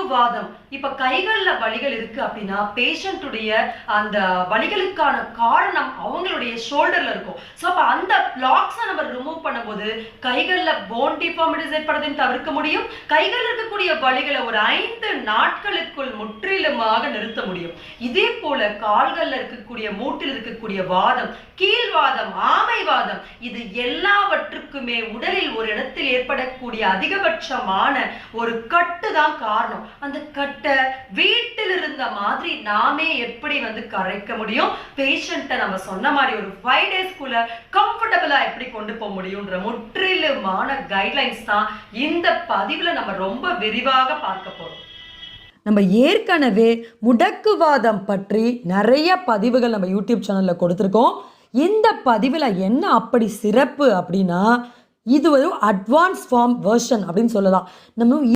முடக்குவாதம். இப்ப கைகள்ல வலிகள் இருக்கு அப்படின்னா, பேஷண்ட்டுடைய அந்த வலிகளுக்கான காரணம் அவங்களுடைய ஷோல்டர்ல இருக்கும். ஸோ அப்ப அந்த பிளாக்ஸ நம்ம ரிமூவ் பண்ணும்போது, கைகள்ல போன் டிஃபார்மிட்டிஸ் ஏற்படுவதையும் தவிர்க்க முடியும். கைகள்ல இருக்கக்கூடிய வலிகள ஒரு 5 நாட்களுக்குள் முற்றிலுமாக நிறுத்த முடியும். இதே போல கால்கள்ல இருக்கக்கூடிய மூட்டில் இருக்கக்கூடிய வாதம், கீழ்வாதம், ஆமைவாதம் இது எல்லாவற்றுக்குமே உடலில் ஒரு இடத்தில் ஏற்படக்கூடிய அதிகபட்சமான ஒரு கட்டு தான் காரணம். அந்த கட்டை வீட்டில் இருந்த மாதிரி நாமே எப்படி கரைக்க முடியும், பேஷண்ட்டை நம்ம சொன்ன மாதிரி ஒரு 5 டேஸ்க்குள்ள கம்ஃபர்டபுளா எப்படி கொண்டு போக முடியும்ன்ற முற்றிலுமான கைட்லைன்ஸ் தான் இந்த பதிவுல நம்ம ரொம்ப விரிவாக பார்க்க போறோம். நம்ம ஏற்கனவே முடக்குவாதம் பற்றி நிறைய பதிவுகள் நம்ம யூடியூப் சேனலில் கொடுத்துருக்கோம். இந்த பதிவில் என்ன அப்படி சிறப்பு அப்படின்னா, இது ஒரு அட்வான்ஸ் ஃபார்ம் வெர்ஷன் அப்படின்னு சொல்லலாம். நம்ம